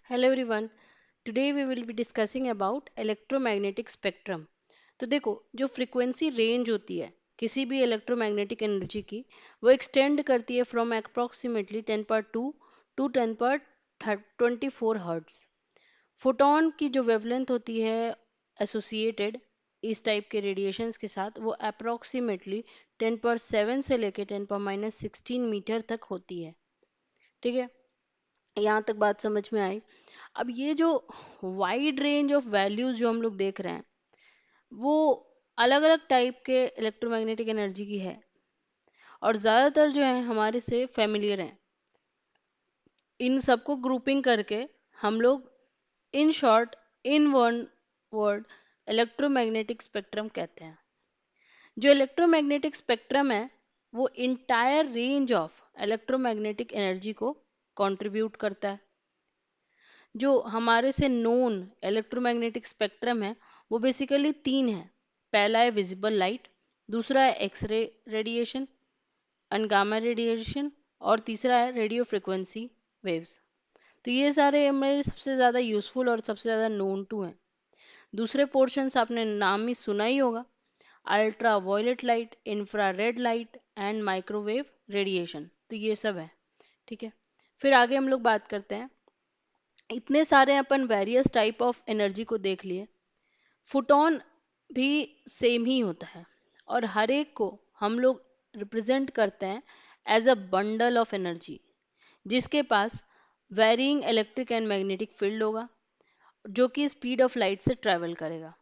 Hello everyone. Today we will be discussing about electromagnetic spectrum. तो देखो जो frequency range होती है किसी भी इलेक्ट्रोमैग्नेटिक एनर्जी की वो एक्सटेंड करती है फ्रॉम अप्रोक्सीमेटली 10 पर 2 टू 10 पर 24 हर्ट्ज। फोटोन की जो वेवलेंथ होती है एसोसिएटेड इस टाइप के रेडिएशंस के साथ वो अप्रोक्सीमेटली 10 पर 7 से लेके 10 पर -16 मीटर तक होती है। ठीक है, यहाँ तक बात समझ में आई। अब ये जो वाइड रेंज ऑफ वैल्यूज जो हम लोग देख रहे हैं वो अलग अलग टाइप के इलेक्ट्रोमैग्नेटिक एनर्जी की है और ज़्यादातर जो है हमारे से फेमिलियर हैं। इन सबको ग्रुपिंग करके हम लोग in short in one word electromagnetic spectrum कहते हैं। जो इलेक्ट्रोमैग्नेटिक स्पेक्ट्रम है वो entire range of electromagnetic energy को कंट्रीब्यूट करता है। जो हमारे से नोन इलेक्ट्रोमैग्नेटिक स्पेक्ट्रम है वो बेसिकली तीन है। पहला है विजिबल लाइट, दूसरा है X ray radiation and gamma radiation, और तीसरा है रेडियो फ्रिक्वेंसी वेव्स। तो ये सारे मेरे सबसे ज़्यादा यूजफुल और सबसे ज़्यादा नोन टू हैं। दूसरे पोर्शंस आपने नाम ही सुना ही होगा, ultra violet light, infrared light and microwave radiation. तो ये सब है। ठीक है, फिर आगे हम लोग बात करते हैं। इतने सारे अपन वेरियस टाइप ऑफ एनर्जी को देख लिए। फोटोन भी सेम ही होता है और हर एक को हम लोग रिप्रेजेंट करते हैं as a bundle of energy जिसके पास varying electric and magnetic field होगा जो कि स्पीड ऑफ लाइट से ट्रेवल करेगा।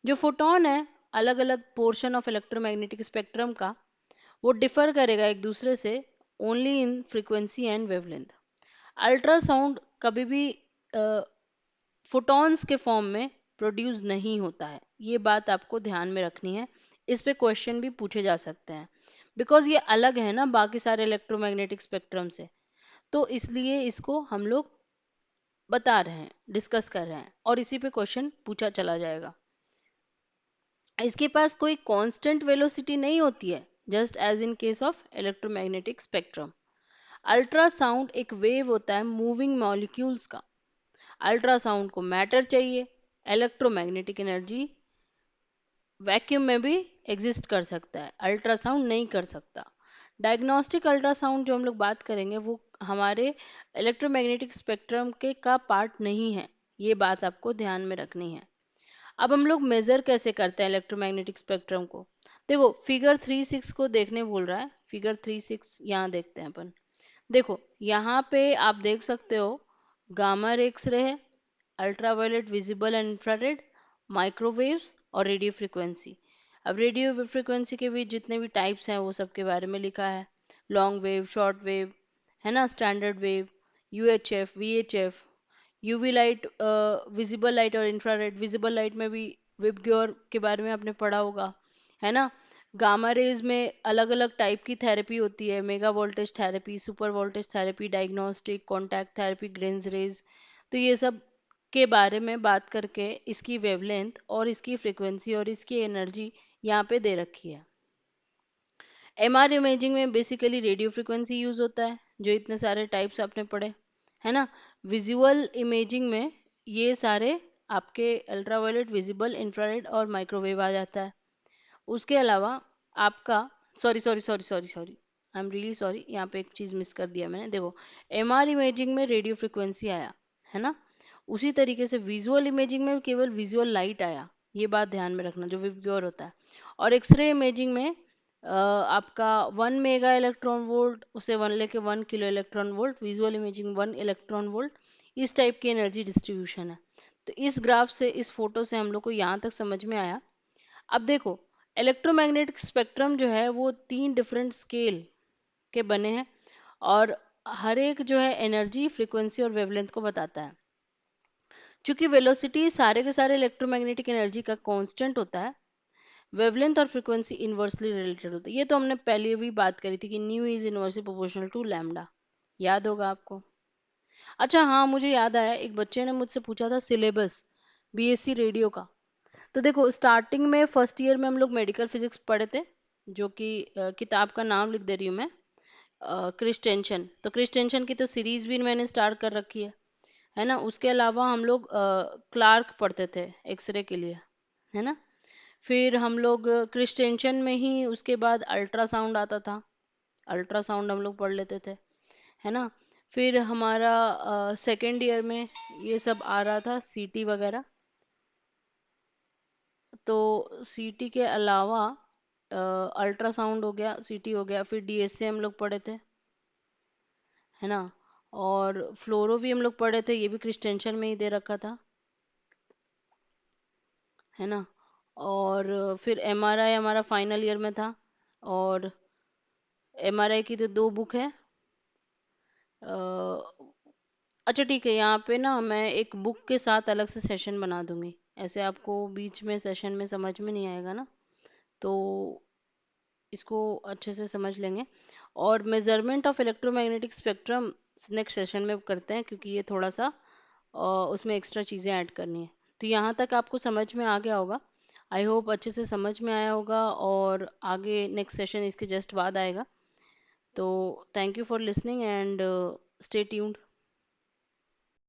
जो फोटोन है अलग अलग पोर्शन ऑफ इलेक्ट्रोमैग्नेटिक स्पेक्ट्रम का वो डिफर करेगा एक दूसरे से only in frequency and wavelength. Ultrasound कभी भी फोटॉन्स के फॉर्म में प्रोड्यूस नहीं होता है, ये बात आपको ध्यान में रखनी है। इस पे क्वेश्चन भी पूछे जा सकते हैं बिकॉज ये अलग है ना बाकी सारे इलेक्ट्रोमैग्नेटिक स्पेक्ट्रम से। तो इसलिए इसको हम लोग बता रहे हैं, डिस्कस कर रहे हैं और इसी पे क्वेश्चन पूछा चला जाएगा। इसके पास कोई कांस्टेंट वेलोसिटी नहीं होती है, just as in case of electromagnetic spectrum. Ultrasound एक वेव होता है मूविंग मॉलिक्यूल्स का। अल्ट्रासाउंड को मैटर चाहिए, इलेक्ट्रोमैग्नेटिक एनर्जी वैक्यूम में भी एग्जिस्ट कर सकता है, अल्ट्रासाउंड नहीं कर सकता। डायग्नोस्टिक अल्ट्रासाउंड जो हम लोग बात करेंगे वो हमारे इलेक्ट्रोमैग्नेटिक स्पेक्ट्रम के का पार्ट नहीं है, ये बात आपको ध्यान में रखनी है। अब हम लोग मेजर कैसे करते हैं इलेक्ट्रोमैग्नेटिक स्पेक्ट्रम को। देखो फिगर 3.6 को देखने बोल रहा है, फिगर 3.6 यहाँ देखते हैं अपन। देखो यहाँ पे आप देख सकते हो गामा एक्स रे है, ultraviolet, visible and infrared, microwaves और रेडियो फ्रिक्वेंसी। अब रेडियो फ्रिक्वेंसी के भी जितने भी टाइप्स हैं वो सब के बारे में लिखा है। लॉन्ग वेव, शॉर्ट वेव, है ना, standard wave, UHF, VHF, UV light, visible light और इंफ्रारेड। विजिबल लाइट में भी विबग्योर के बारे में आपने पढ़ा होगा, है ना। गामा रेज में अलग अलग टाइप की थेरेपी होती है, mega voltage therapy, super voltage therapy, diagnostic, contact therapy, grenz rays. तो ये सब के बारे में बात करके इसकी वेवलेंथ और इसकी फ्रीक्वेंसी और इसकी एनर्जी यहाँ पे दे रखी है। एमआर इमेजिंग में बेसिकली रेडियो फ्रिक्वेंसी यूज होता है, जो इतने सारे टाइप्स आपने पढ़े, है ना। विजुअल इमेजिंग में ये सारे आपके अल्ट्रावायलेट, विजिबल, इंफ्रारेड और माइक्रोवेव आ जाता है। उसके अलावा आपका, sorry sorry sorry sorry sorry, I am really sorry, यहाँ पे एक चीज़ मिस कर दिया मैंने। देखो एमआर इमेजिंग में रेडियो फ्रिक्वेंसी आया, है ना। उसी तरीके से विजुअल इमेजिंग में केवल विजुअल लाइट आया, ये बात ध्यान में रखना, जो विबग्योर होता है। और एक्सरे इमेजिंग में आपका 1 मेगा इलेक्ट्रॉन वोल्ट उसे 1 लेके 1 kilo electron volt, visual imaging 1 electron volt, इस टाइप की एनर्जी डिस्ट्रीब्यूशन है। तो इस ग्राफ से, इस फोटो से हम लोग को यहाँ तक समझ में आया। अब देखो इलेक्ट्रोमैग्नेटिक स्पेक्ट्रम जो है वो 3 डिफरेंट स्केल के बने हैं और हर एक जो है एनर्जी, फ्रीक्वेंसी और वेवलेंथ को बताता है। चूंकि वेलोसिटी सारे के सारे इलेक्ट्रोमैग्नेटिक एनर्जी का कांस्टेंट होता है, वेवलेंथ और फ्रीक्वेंसी इनवर्सली रिलेटेड होती है। ये तो हमने पहले भी बात करी थी कि nu is inversely proportional to lambda, याद होगा आपको। अच्छा हाँ, मुझे याद आया, एक बच्चे ने मुझसे पूछा था सिलेबस बीएससी रेडियो का। तो देखो स्टार्टिंग में फर्स्ट ईयर में हम लोग मेडिकल फिजिक्स पढ़े थे, जो कि किताब का नाम लिख दे रही हूँ मैं, क्रिस टेंशन। तो क्रिस टेंशन की तो सीरीज भी मैंने स्टार्ट कर रखी है। है ना। उसके अलावा हम लोग क्लार्क पढ़ते थे एक्सरे के लिए, है ना। फिर हम लोग क्रिस्टेंशन में ही उसके बाद अल्ट्रासाउंड आता था, अल्ट्रासाउंड हम लोग पढ़ लेते थे, है ना। फिर हमारा सेकेंड ईयर में ये सब आ रहा था, सीटी वगैरह। तो सीटी के अलावा अल्ट्रासाउंड हो गया, सीटी हो गया, फिर डीएसए हम लोग पढ़े थे, है ना। और फ्लोरो भी हम लोग पढ़े थे, ये भी क्रिस्टेंशन में ही दे रखा था, है ना। और फिर एमआरआई हमारा फाइनल ईयर में था। और एमआरआई की तो दो बुक है। अच्छा ठीक है, यहाँ पे ना मैं एक बुक के साथ अलग से सेशन बना दूंगी, ऐसे आपको बीच में सेशन में समझ में नहीं आएगा ना, तो इसको अच्छे से समझ लेंगे। और measurement of electromagnetic spectrum next session में करते हैं, क्योंकि ये थोड़ा सा उसमें एक्स्ट्रा चीज़ें ऐड करनी है। तो यहाँ तक आपको समझ में आ गया होगा, आई होप अच्छे से समझ में आया होगा, और आगे नेक्स्ट सेशन इसके जस्ट बाद आएगा। तो thank you for listening and stay tuned.